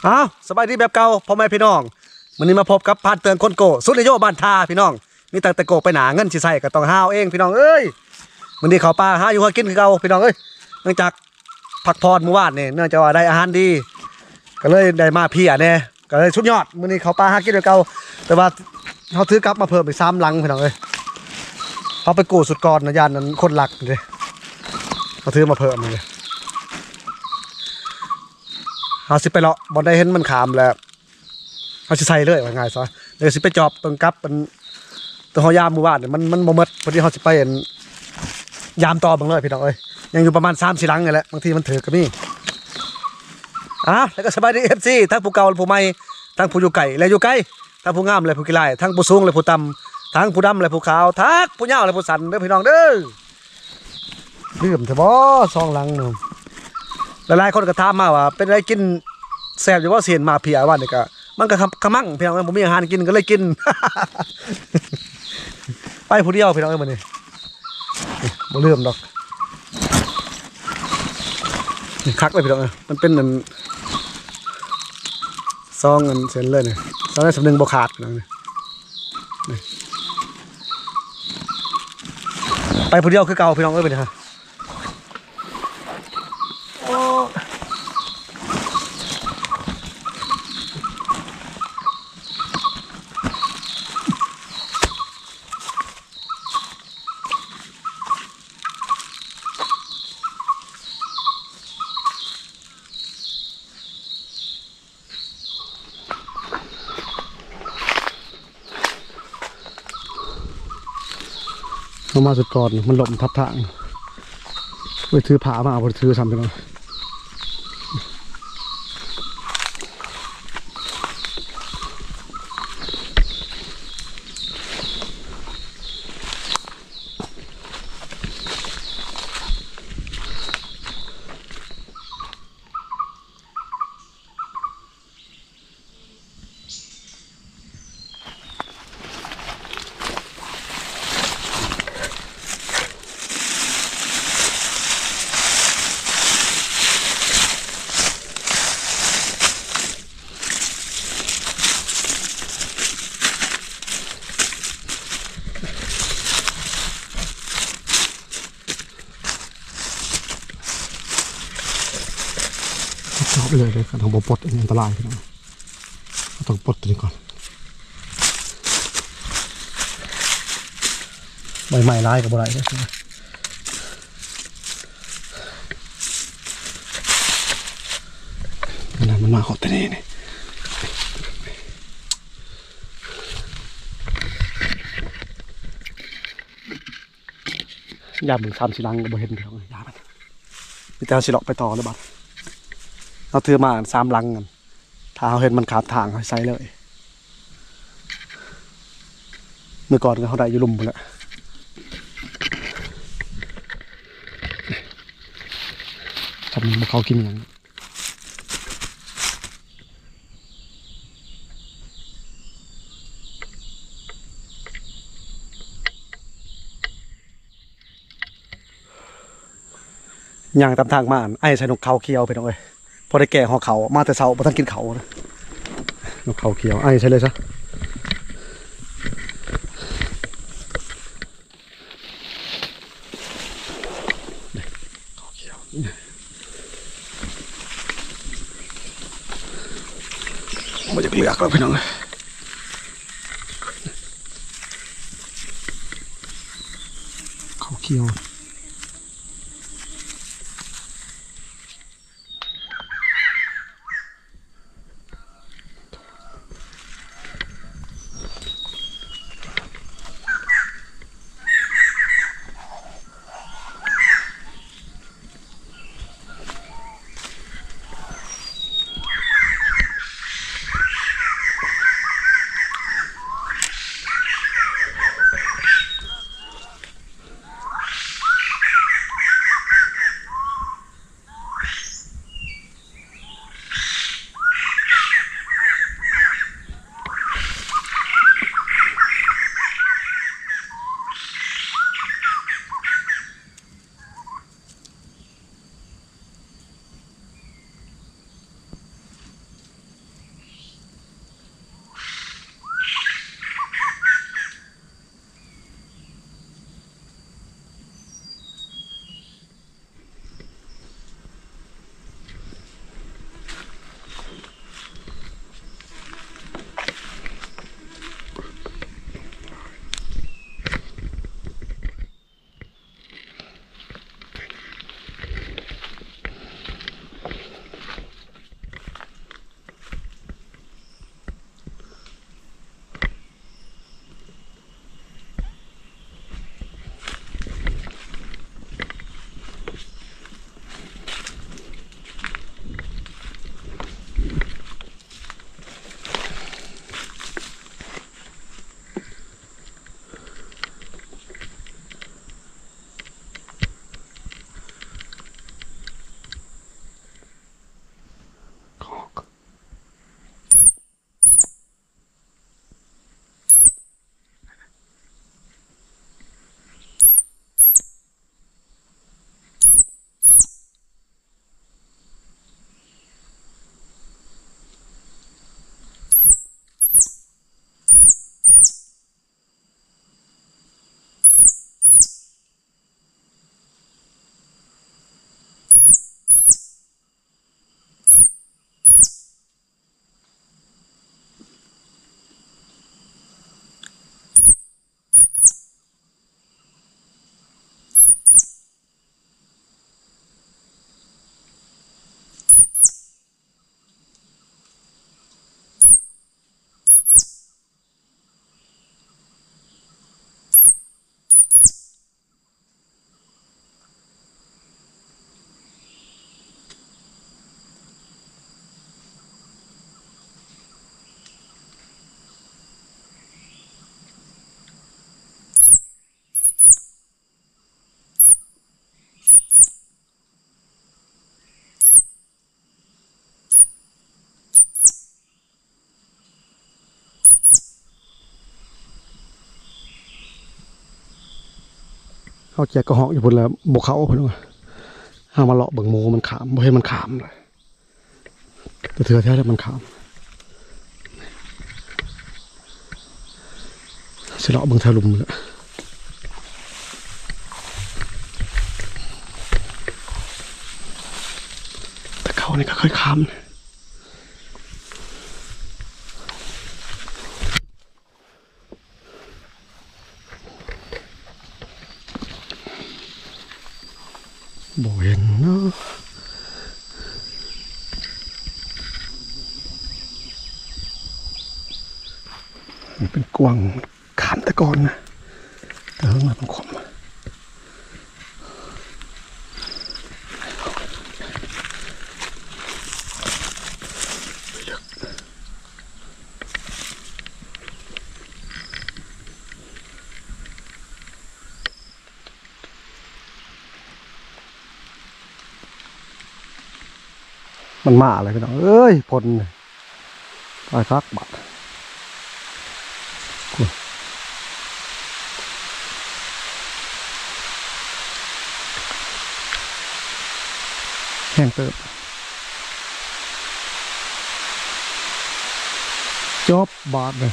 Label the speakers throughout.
Speaker 1: อ้าวสบายดีแบบเก่าพ่อแม่พี่น้องวันนี้มาพบกับพานเตือนคนโกสุดนโยบ้านทาพี่น้องมีตั้งแต่โกไปหนาเงินสิใส่ก็ต้องห้าวเองพี่น้องเอ้ยวันนี้เขาปลาหาอยู่หากินคือเก่าพี่น้องเอ้ยเนื่องจากพักผ่อนเมื่อวานนี่เนื่องจากว่าได้อาหารดีก็เลยได้มาเพียแน่ก็เลยชุดยอดวันนี้เขาปลาหากินคือเก่าแต่ว่าเขาถือกลับมาเพิ่มอีก3 ลังพี่น้องเอ้ยเขาไปกูสุดก่อนนะยานนั้นคนหลักเลยเขาถือมาเพิ่มเลยเขาสิไปเลาะบอลได้เห็นมันขามแล้วเขาสิใส่เลยว่าง่ายซะเดี๋ยวสิไปจอบตรงกับเป็นตัวหอยามมือวาดเนี่ยมันบ่หมดพอดีเขาสิไปเห็นยามต่อบางเลยพี่น้องเอ้ยยังอยู่ประมาณ3-4 ลังนี่แหละบางทีมันถือก็มีแล้วก็สบายดีFCทั้งผู้เก่าและผู้ใหม่ทั้งผู้อยู่ไกลและอยู่ไกลทั้งผู้งามและผู้กีฬาทั้งผู้สูงและผู้ต่ำทั้งผู้ดำและผู้ขาวทั้งผู้ยาวและผู้สั้นเด้อพี่น้องเด้อลืมเถอะบ่2 ลังนึงหลายๆคนก็ถามมาว่าเป็นอะไรกินแซ่บอยู่ว่าเสียนมาเพียว่านี่ก็มันก็ขมั่งพี่น้องผมมีอาหารกินก็เลยกิน ไปผู้เดียวพี่น้องเอ้ยมื้อนี้บ่ลืมดอกนี่คักเลยพี่น้องเอ้ยมันเป็นเหมือนซองเงินเส้นเลยนี่ซองได้สำนึงบ่ขาดพี่น้องนี่ไปผู้เดียวคือเก่าพี่น้องเอ้ยมื้อนี้ฮะมาสุดก่อนมันหลบทับทางไปถือผามาเอาไปถือทำไปแล้วชอบเลยการทำบ่ปลดอันตรายพี่น้องต้องปลดตัวนี้ก่อนใบไม้ร้ายกับบ่ไรก็คือมันมาขดตัวนี้นี่ยาบึง3-4 ลังก็บ่เห็นพี่น้องยามันมีแต่สิเลาะไปต่อแล้วบัดเราถือมา3 ลังกันถ้าเขาเห็นมันขาดทางเขาใส่เลยเมื่อก่อนก็เขาได้อยู่ลุ่มหมดแล้วทำมันเขากินอย่างตามทางมาไอ้ใส่นกเขาเคียวไปหน่อยพอได้แก่ห่อเขามาแต่เช้าพอท่านกินเขานะนกเขาเขียวไอ้ใช่เลยซะเขาเขียวมันจะเลือกแล้วพี่น้องเขาเขียว เฮาแจกกระหอกอยู่พุ่นแล้วบ่เข้าเพิ่นว่าเฮามาเลาะเบิ่งหมูมันขามบ่เห็นมันขามเลยแต่เถื่อแท้ๆมันขามสิเลาะเบิ่งแถวหลุมแหละแต่เขานี่ก็ค่อยขามบ่เห็นเนาะมันเป็นกวางขามตะกอนนะแต่เฮิงมาเป็นขมมันมาอะไรพี่น้องเอ้ยพลตายคักบัดแห้งเติบจบบาดเลย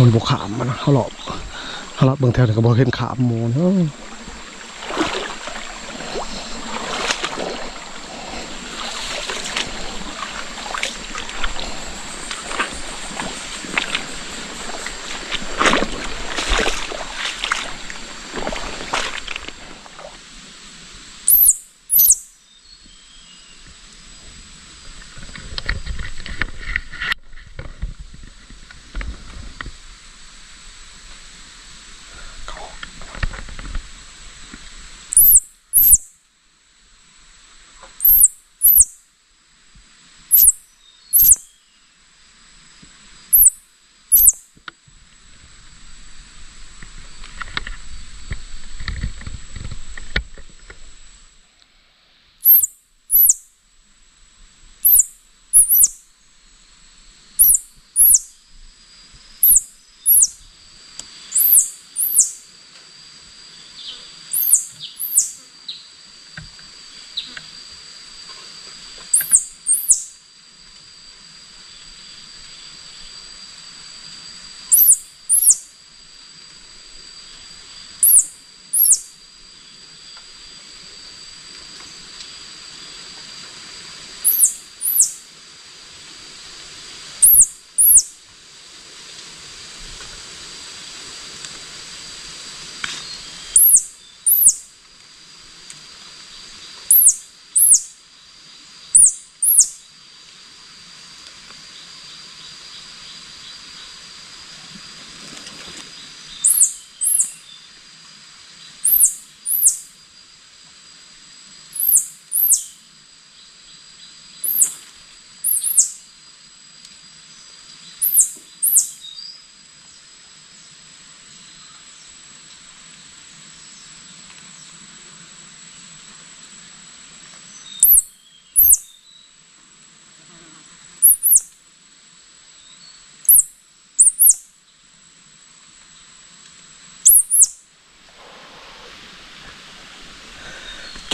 Speaker 1: มันบกขามมันเขาหลอกเบิ่งแถวนี้ก็บ่เห็นขามหมูเนาะ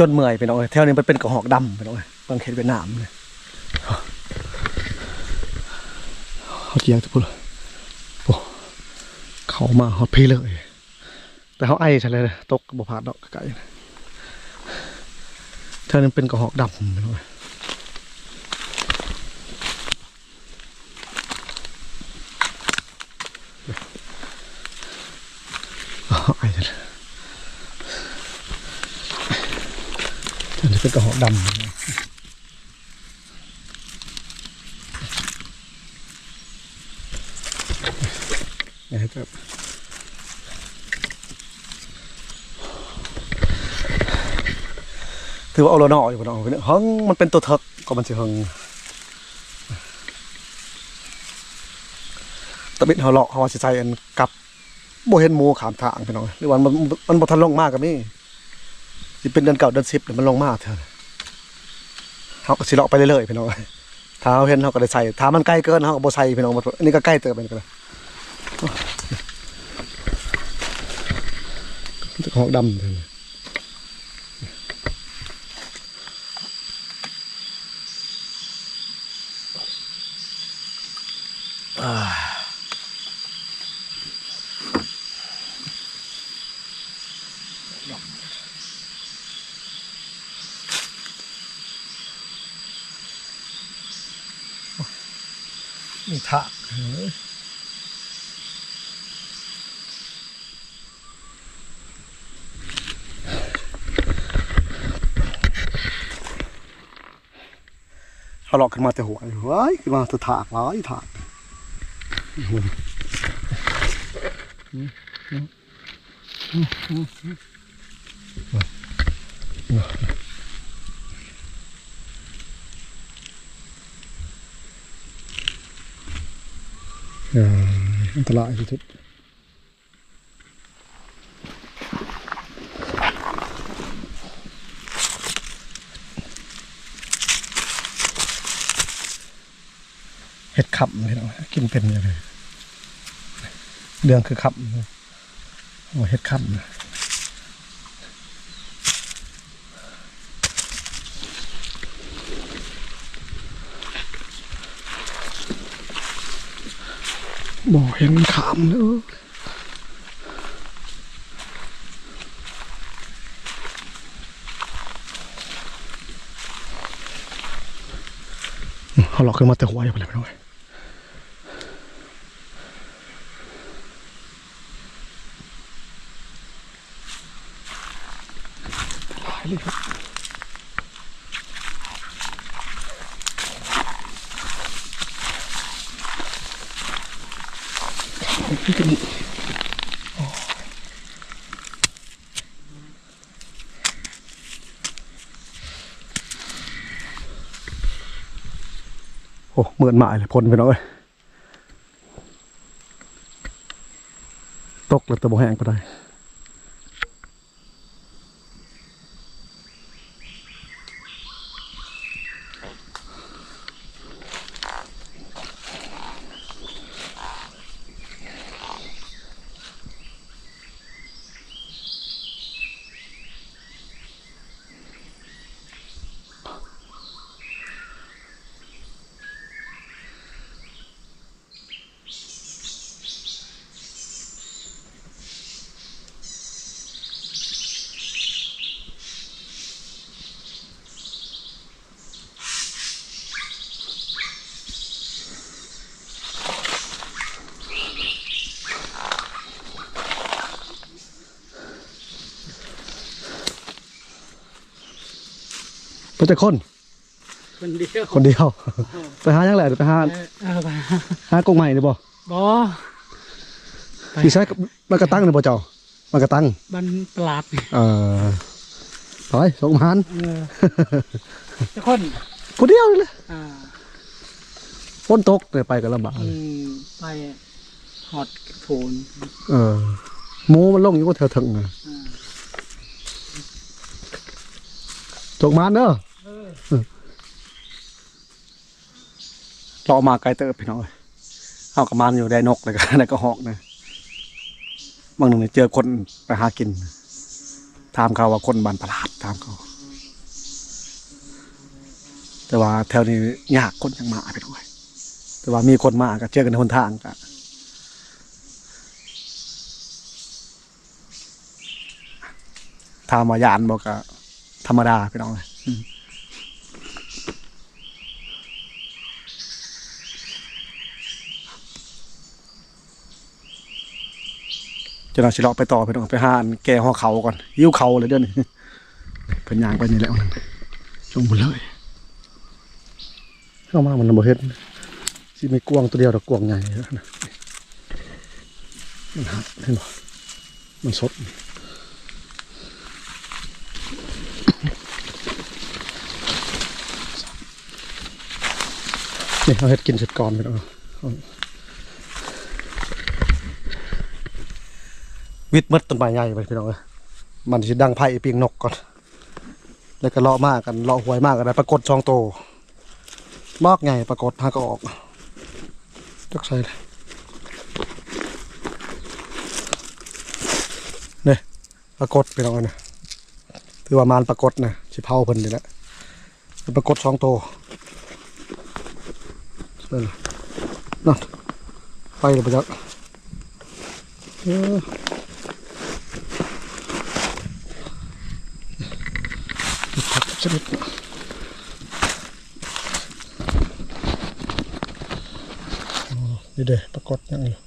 Speaker 1: จนเมื่อยไปน้องแถวนี้มันเป็นกระหอกดำไปน้องบางเขตเวียดนามเลยเขาเจียงทุกคนโอ้เขามาฮอตพี่เลยแต่เขาไอ้ใช่เลยตกบ่ผ่านดอกไก่แถวนี้เป็นกระหอกดำไปน้องไอ้ใช่เลยอันนี้เป็นกระหอกดำ ถือว่าเอาเราหน่อยอยู่พี่น้องเฮ้งมันเป็นตัวเถิกก็มันจะเฮ้งตะบิดเขาเลาะเขาสิใส่อันกับโบเห็นหมูขามทางพี่น้องหรือว่ามันบ่ทันลงมากกับนี่สิเป็นเดือนเก่าเดือน10เดี๋ยวมันลงมากเถอะเขาก็สิเลาะไปเรื่อยๆพี่น้องถ้าเขาเห็นเขาก็ได้ใส่ถ้ามันใกล้เกินเขาก็บ่ใส่พี่น้องอันนี้ก็ใกล้เติบเป็นกันเลยจะหอกดำเลยนี่ถากเขาหลอกขึ้นมาแต่หัวเฮ้ยขึ้นมาตัวถากร้อยถากอันตรายสุดเห็ดขับเลยเนาะกินเป็นยังไงเรื่องคือขับโอ้เห็ดขับบ่เห็นขามเนอะเขาหลอกขึ้นมาแต่หัวอยู่ไปเลยพี่น้องหลายเลยครับโอ้เหมือนหมายเลยพ่นไปน้อยตกแล้วตัวบ่แห้งก็ได้ไปจะคนคนเดียวไปหายังไงไปหากงใหม่หรือบ่พี่ใช้มันกระตั้งหรือบ่เจ้ามันกระตั้ง
Speaker 2: มันปลาด
Speaker 1: ถอยสงมาน
Speaker 2: จะคน
Speaker 1: คนเดียวเลยฝนตกเลยไปกันลำบาก
Speaker 2: ไปหอดโผน
Speaker 1: หมูมันลงอยู่ก็เธอถึงจกมันเนอะเรามาไกลเติบพี่น้องเอากับมันอยู่ได้นกเลยกันได้ก็หอกนะบางหนึ่งเจอคนไปหากินถามเขาว่าคนบ้านประหลาดถามเขาแต่ว่าแถวนี้ยากคนยังมาไปด้วยแต่ว่ามีคนมาก็เจอกันในหนทางก็ถามว่ายานบอกก็ธรรมดาพี่น้องเลยจะเราสิเลาะไปต่อไปต้องไปหาแก่ห่อเขาก่อนยิ้วเขาเลยเดี๋ยวนี้เพิ่นยางไปนี่แหละมันลงหมดเลยเข้ามามันบ่เฮ็ดสิมีกวางตัวเดียวดอกกวางใหญ่นะ เห็นบ่มันสดนี่เอาเฮ็ดกินเสร็จก่อนไปเอาวิดมดต้นไม้ใหญ่ไปพี่น้องเอ้ยมันสิดังไผ่ปีงนกก่อนแล้วก็เลาะมากกันเลาะหวยมากกันได้ปรากฏ2โตมากไงปรากฏหาก็ออกจักใส่เลยนี่ปรากฏพี่น้องเอ้ยนะถือว่ามารปรากฏนะสิเผาเพิ่นนี่แหละปรากฏ2โตนั่นไปเลยไปจักผักชนิดนี่เด้ปรากฏยังอยู่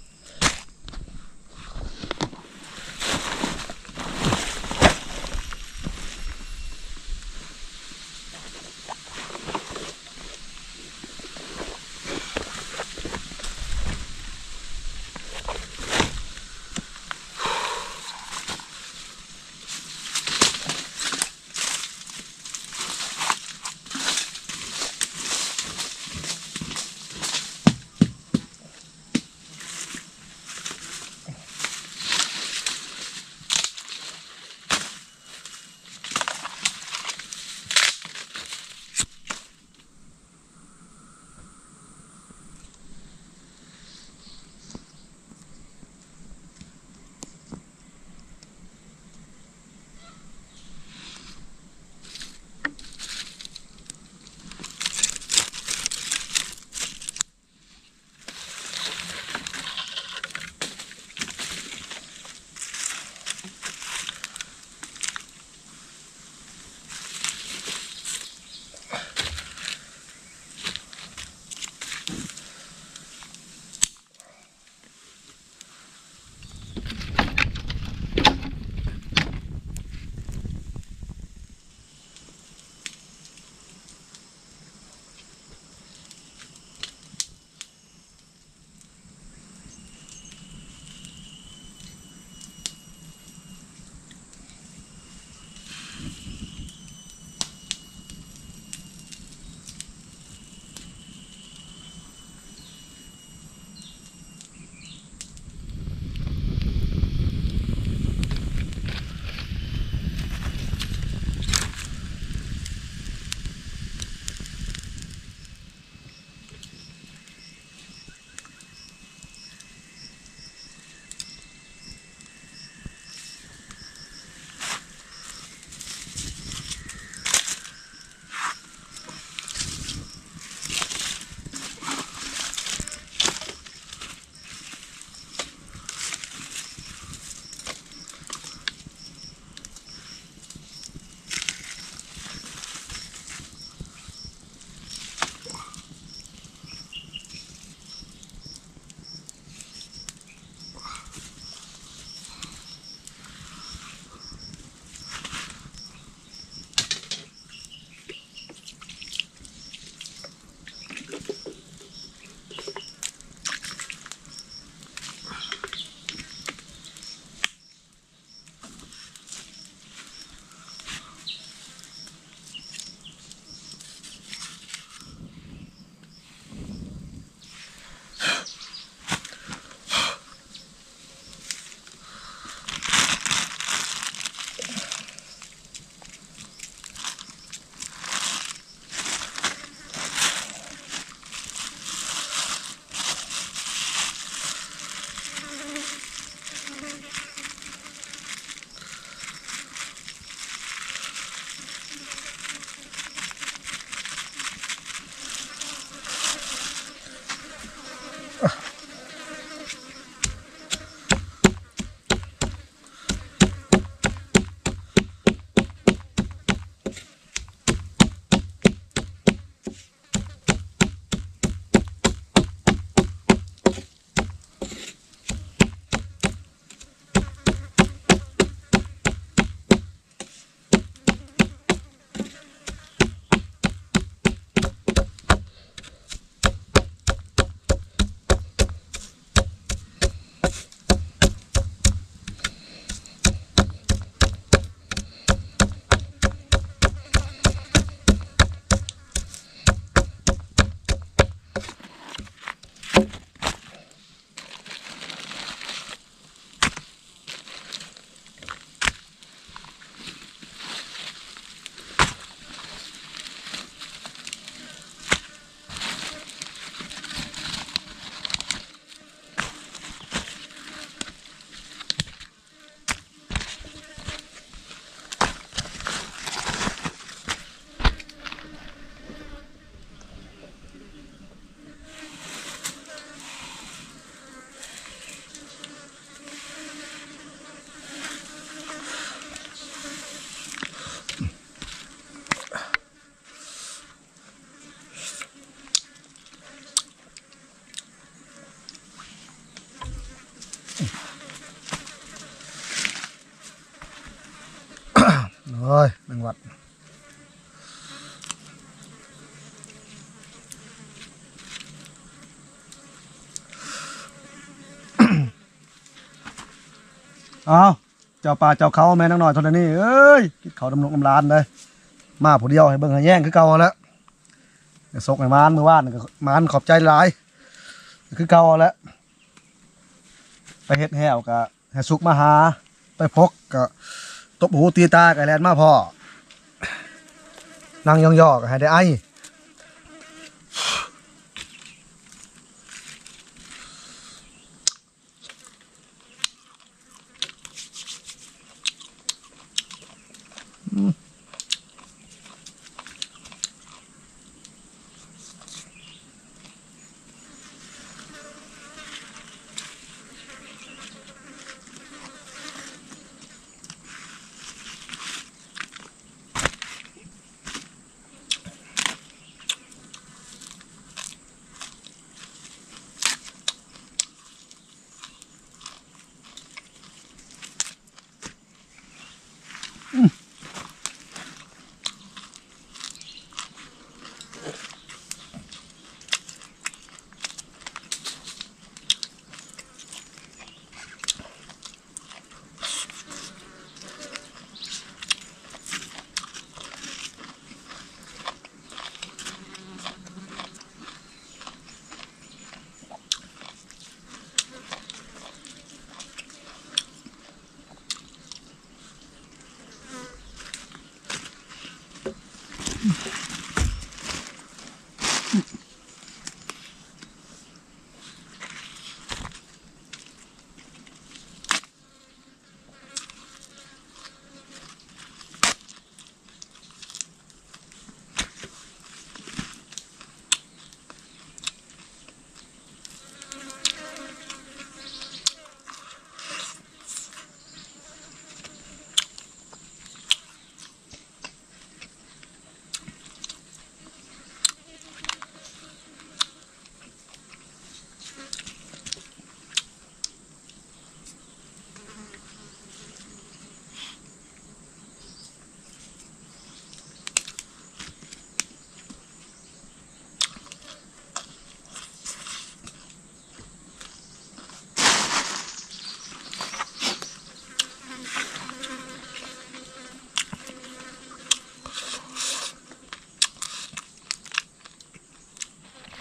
Speaker 1: วัดเอาเจ้าป่าเจ้าเขาแม่นางน้อยเท่านี้เอ้ยกินเขาดำรงกำลานเลยมาผู้เดียวให้เบิ่งให้แย่งคือเก่าแล้วสกให้มานมื้อวานก็มานขอบใจหลายคือเก่าแล้วไปเฮ็ดแหวก็ให้สุกมาหาไปพกก็ตบหูตีตาก็แล่นมาพ่อนั่งย่อๆก็ให้ได้ไอ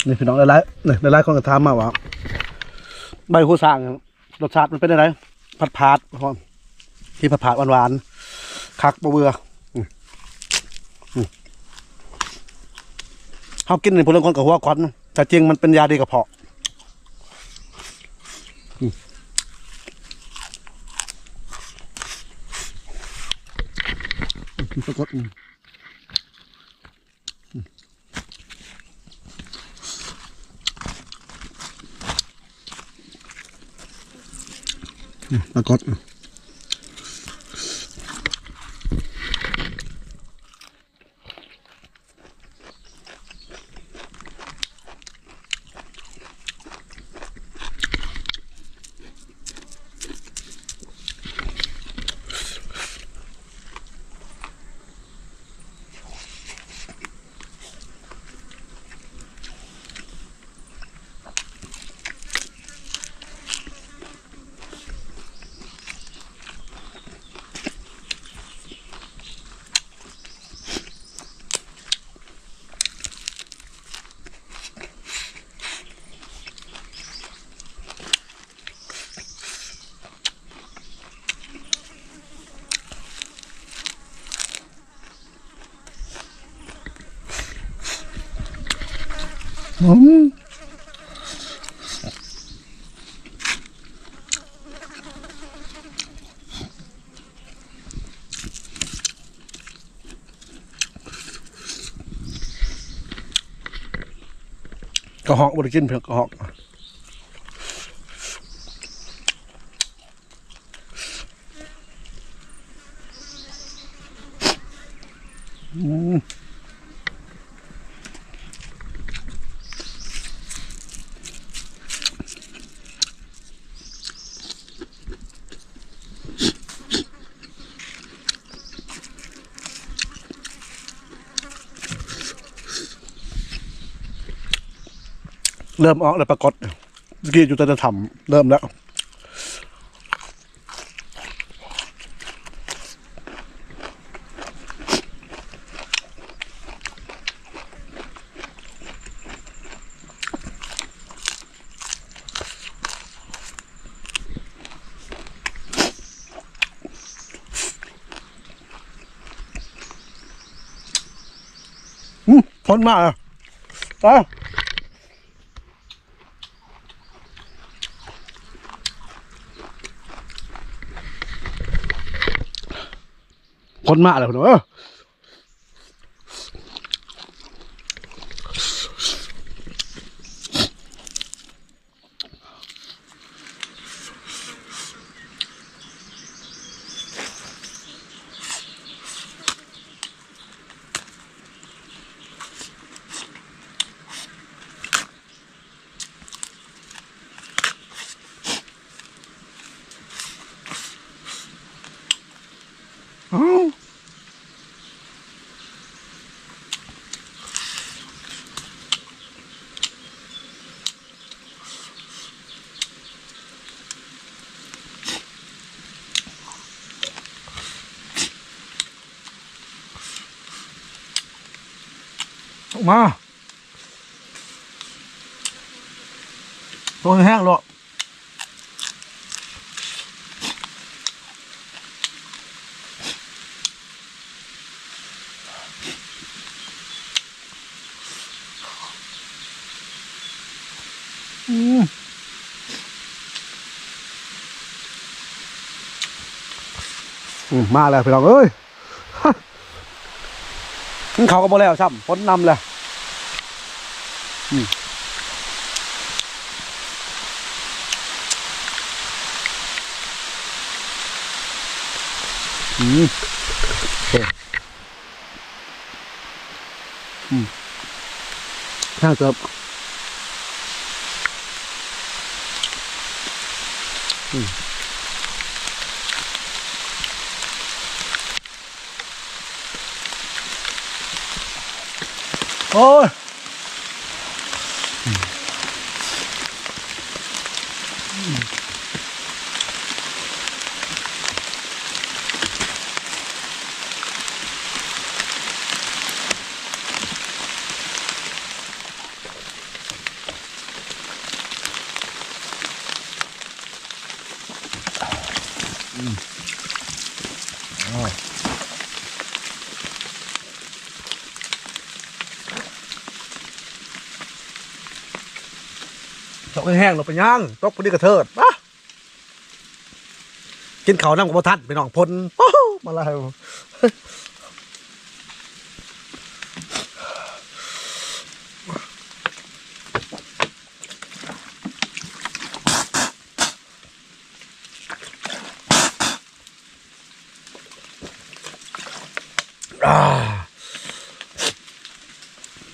Speaker 1: นี่พี่น้องหลายๆนี่หลายๆคนก็ถามมาว่าใบหูสร้างรสชาติมันเป็นยังไงผัดๆพร้อมที่ผัดๆหวานๆคักบ่เบื่อเฮากินนี่พวกคนก็หัวควันแต่จริงมันเป็นยาดีกระเพาะปรากฏปรากฏกระหอกบริกินเพียงกระหอก เริ่มออกแล้วปรากฏเมื่อกี้อยู่แต่จะทำเริ่มแล้วพ้นมากอ่ะไปพ้นมากเลยคุณมาตัวแห้งหรอมาแล้วพี่น้องเอ้ยเขาก็บอกแล้วซ้ำพ้นนำเลยข้างเกือบโอ้ยตกแห้งเราไปย่างตกพอดีกระเทิดปะกินเขาวน้ำกับบ่ทัดไปน้องพลป๊ามาแล้ว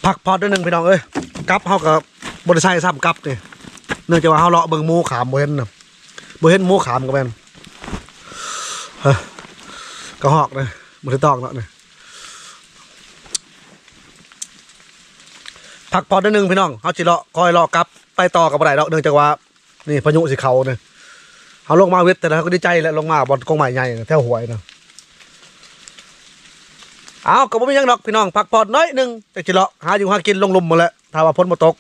Speaker 1: พักพอดด้วยหนึ่งพี่น้องเอ้ยกับเฮากับบริษัทซ้ำกับนี่เนื่องจากว่าเฮาเลาะเบิ่งหมูขามบ่เห็นน่ะบ่เห็นหมูขามก็แม่นก็หอกเลยบ่ได้ตอกเนาะนี่พักพอดด้วยหนึ่งพี่น้องเฮาสิเลาะคอยเลาะกับไปต่อกับบ่ได้ดอกเนื่องจากว่านี่พายุสิเข้านี่เฮาลงมาเวทแต่ละก็ดีใจแล้วลงมาบ่อนกองใหม่ใหญ่แถวหวยนะเอาก็บ่มีหยังดอกพี่น้องพักผ่อนน้อยนึงแต่สิเลาะหาอยู่หากินลงลมหมดแล้วถ้าว่าฝนบ่ตก